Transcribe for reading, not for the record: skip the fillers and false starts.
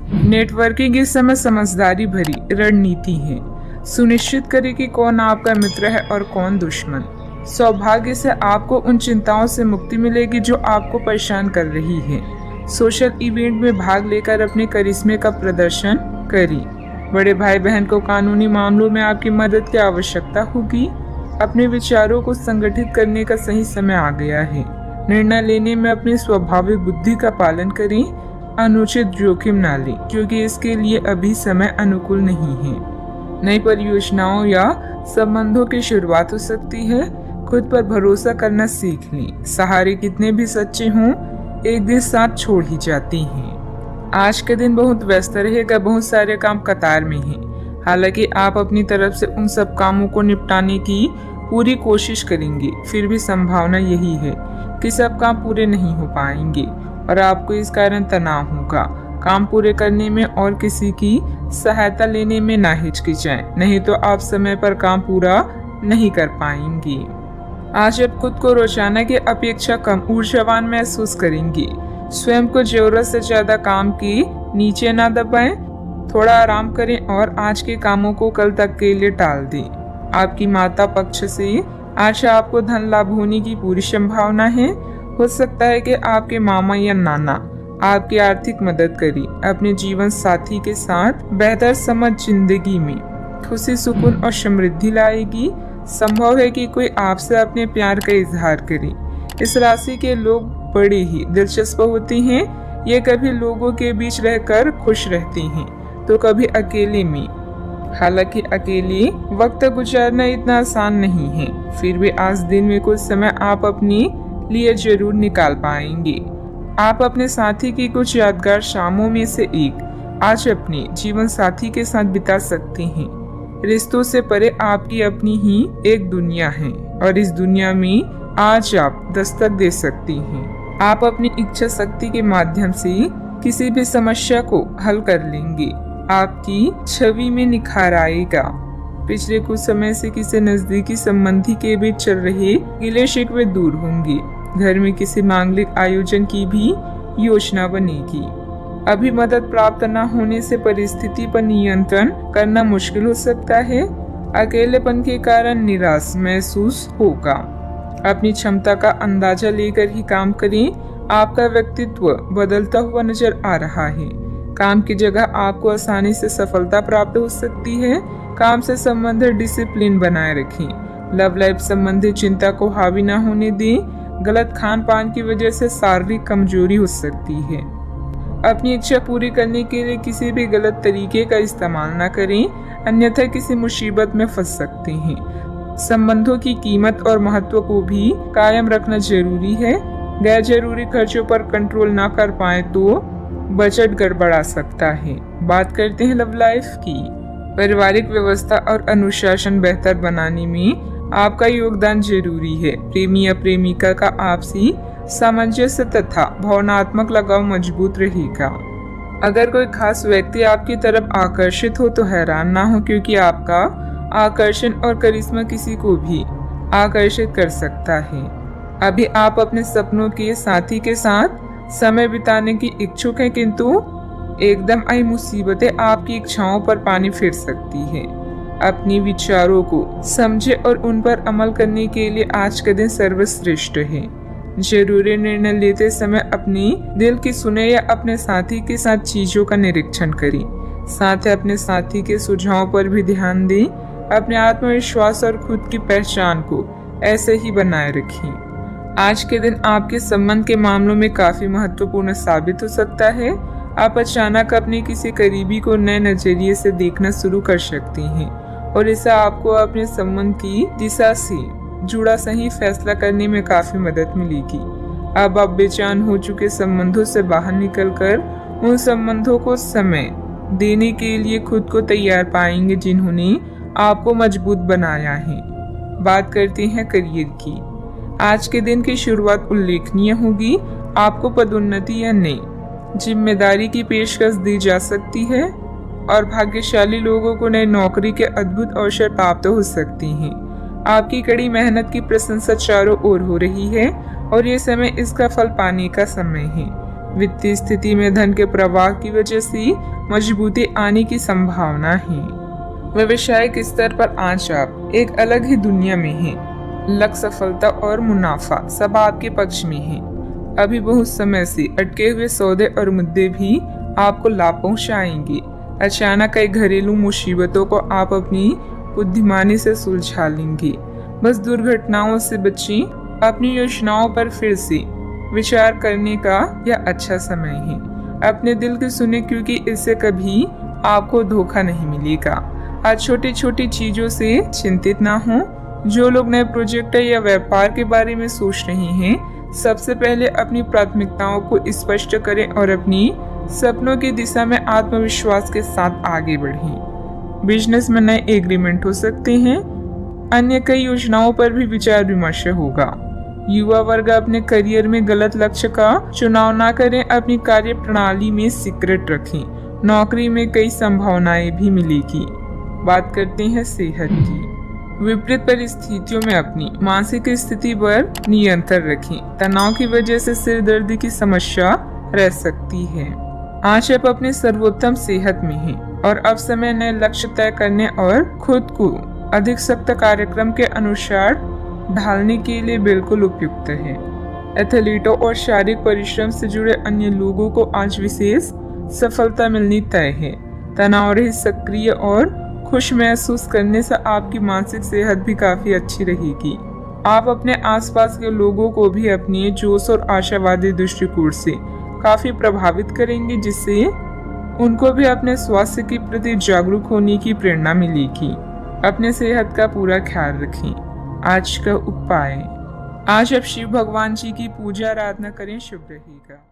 Networking इस समय समझदारी भरी रणनीति है। सुनिश्चित करें कि कौन आपका मित्र है और कौन दुश्मन। सौभाग्य से आपको उन चिंताओं से मुक्ति मिलेगी जो आपको परेशान कर रही है। सोशल इवेंट में भाग लेकर अपने करिश्मे का प्रदर्शन करें। बड़े भाई बहन को कानूनी मामलों में आपकी मदद की आवश्यकता होगी। अपने विचारों को संगठित करने का सही समय आ गया है। निर्णय लेने में अपनी स्वाभाविक बुद्धि का पालन करें। अनुचित जोखिम ना लें क्योंकि इसके लिए अभी समय अनुकूल नहीं है। नई परियोजनाओं या संबंधों की शुरुआत हो सकती है। खुद पर भरोसा करना सीख लें। सहारे कितने भी सच्चे हों, एक दिन साथ छोड़ ही जाती हैं। आज के दिन बहुत व्यस्त रहेगा। बहुत सारे काम कतार में हैं। हालांकि आप अपनी तरफ से उन सब कामों को निपटाने की पूरी कोशिश करेंगे, फिर भी संभावना यही है कि सब काम पूरे नहीं हो पाएंगे और आपको इस कारण तनाव होगा। काम पूरे करने में और किसी की सहायता लेने में ना हिचकिचाएं, नहीं तो आप समय पर काम पूरा नहीं कर पाएंगे। आज आप खुद को रोजाना की अपेक्षा कम ऊर्जावान महसूस करेंगे। स्वयं को जरूरत से ज्यादा काम की नीचे ना दबाएं। थोड़ा आराम करें और आज के कामों को कल तक के लिए टाल दें। आपकी माता पक्ष से आज आपको धन लाभ होने की पूरी संभावना है। हो सकता है कि आपके मामा या नाना आपकी आर्थिक मदद करें। अपने जीवन साथी के साथ बेहतर समझ जिंदगी में खुशी, सुकून और समृद्धि लाएगी। संभव है कि कोई आपसे अपने प्यार का इजहार करे। इस राशि के लोग बड़े ही दिलचस्प होते हैं। ये कभी लोगों के बीच रहकर खुश रहते हैं तो कभी अकेले में। हालांकि अकेले वक्त गुजारना इतना आसान नहीं है, फिर भी आज दिन में कुछ समय आप अपने लिए जरूर निकाल पाएंगे। आप अपने साथी की कुछ यादगार शामों में से एक आज अपने जीवन साथी के साथ बिता सकते हैं। रिश्तों से परे आपकी अपनी ही एक दुनिया है और इस दुनिया में आज आप दस्तक दे सकती हैं। आप अपनी इच्छा शक्ति के माध्यम से किसी भी समस्या को हल कर लेंगे। आपकी छवि में निखार आएगा। पिछले कुछ समय से किसी नजदीकी संबंधी के बीच चल रहे गिले शिकवे दूर होंगे। घर में किसी मांगलिक आयोजन की भी योजना बनेगी। अभी मदद प्राप्त न होने से परिस्थिति पर नियंत्रण करना मुश्किल हो सकता है। अकेलेपन के कारण निराश महसूस होगा। अपनी क्षमता का अंदाजा लेकर ही काम करें। आपका व्यक्तित्व बदलता हुआ नजर आ रहा है। काम की जगह आपको आसानी से सफलता प्राप्त हो सकती है। काम से संबंधित डिसिप्लिन बनाए रखें। लव लाइफ संबंधी चिंता को हावी न होने दें। गलत खान पान की वजह से शारीरिक कमजोरी हो सकती है। अपनी इच्छा पूरी करने के लिए किसी भी गलत तरीके का इस्तेमाल न करें, अन्यथा किसी मुसीबत में फंस सकते हैं। संबंधों की कीमत और महत्व को भी कायम रखना जरूरी है। गैर जरूरी खर्चों पर कंट्रोल ना कर पाए तो बजट गड़बड़ा सकता है। बात करते हैं लव लाइफ की। पारिवारिक व्यवस्था और अनुशासन बेहतर बनाने में आपका योगदान जरूरी है। प्रेमी या प्रेमिका का आपसी सामंजस्य तथा भावनात्मक लगाव मजबूत रहेगा। अगर कोई खास व्यक्ति आपकी तरफ आकर्षित हो तो हैरान ना हो, क्योंकि आपका आकर्षण और करिश्मा किसी को भी आकर्षित कर सकता है। अभी आप अपने सपनों के साथी के साथ समय बिताने की इच्छुक हैं, किंतु एकदम आई मुसीबतें आपकी इच्छाओं पर पानी फेर सकती है। अपने विचारों को समझे और उन पर अमल करने के लिए आज का दिन सर्वश्रेष्ठ है। जरूरी निर्णय लेते समय अपने दिल की सुने या अपने साथी के साथ चीजों का निरीक्षण करें। साथ ही अपने साथी के सुझावों पर भी ध्यान दें। अपने आत्मविश्वास और खुद की पहचान को ऐसे ही बनाए रखें। आज के दिन आपके संबंध के मामलों में काफी महत्वपूर्ण साबित हो सकता है। आप अचानक अपने किसी करीबी को नए नजरिए से देखना शुरू कर सकते हैं और इससे आपको अपने संबंध की दिशा से जुड़ा सही फैसला करने में काफी मदद मिलेगी। अब आप बेचैन हो चुके संबंधों से बाहर निकलकर उन संबंधों को समय देने के लिए खुद को तैयार पाएंगे जिन्होंने आपको मजबूत बनाया है। बात करते हैं करियर की। आज के दिन की शुरुआत उल्लेखनीय होगी। आपको पदोन्नति या नई जिम्मेदारी की पेशकश दी जा सकती है और भाग्यशाली लोगों को नई नौकरी के अद्भुत अवसर प्राप्त हो सकते हैं। आपकी कड़ी मेहनत की प्रशंसा चारों ओर हो रही है और ये समय इसका फल पाने का समय है। वित्तीय स्थिति में धन के प्रवाह की वजह से मजबूती आने की संभावना है। व्यवसायिक स्तर पर आज आप एक अलग ही दुनिया में हैं। लक्ष्य, सफलता और मुनाफा सब आपके पक्ष में है। अभी बहुत समय से अटके हुए सौदे और मुद्दे भी आपको लाभ पहुंचाएंगे। अचानक कई घरेलू मुसीबतों को आप अपनी बुद्धिमानी से सुलझा लेंगे। बस दुर्घटनाओं से बचें। अपनी योजनाओं पर फिर से विचार करने का यह अच्छा समय है। अपने दिल की सुने, क्योंकि इससे कभी आपको धोखा नहीं मिलेगा। आज छोटी छोटी चीजों से चिंतित ना हो। जो लोग नए प्रोजेक्ट या व्यापार के बारे में सोच रहे हैं, सबसे पहले अपनी प्राथमिकताओं को स्पष्ट करें और अपनी सपनों की दिशा में आत्मविश्वास के साथ आगे बढ़ें। बिजनेस में नए एग्रीमेंट हो सकते हैं। अन्य कई योजनाओं पर भी विचार विमर्श होगा। युवा वर्ग अपने करियर में गलत लक्ष्य का चुनाव ना करें। अपनी कार्य प्रणाली में सीक्रेट रखें। नौकरी में कई संभावनाएं भी मिलेगी। बात करते हैं सेहत की। विपरीत परिस्थितियों में अपनी मानसिक स्थिति पर नियंत्रण रखें। तनाव की वजह से सिर दर्द की समस्या रह सकती है। आज आप अपने सर्वोत्तम सेहत में हैं और अब समय नए लक्ष्य तय करने और खुद को अधिक सख्त कार्यक्रम के अनुसार ढालने के लिए बिल्कुल उपयुक्त है। एथलीटों और शारीरिक परिश्रम से जुड़े अन्य लोगों को आज विशेष सफलता मिलनी तय है। तनाव रहित, सक्रिय और खुश महसूस करने से आपकी मानसिक सेहत भी काफी अच्छी रहेगी। आप अपने आसपास के लोगों को भी अपने जोश और आशावादी दृष्टिकोण से काफी प्रभावित करेंगे, जिससे उनको भी अपने स्वास्थ्य के प्रति जागरूक होने की प्रेरणा मिलेगी। अपने सेहत का पूरा ख्याल रखें। आज का उपाय, आज आप शिव भगवान जी की पूजा आराधना करें, शुभ रहेगा।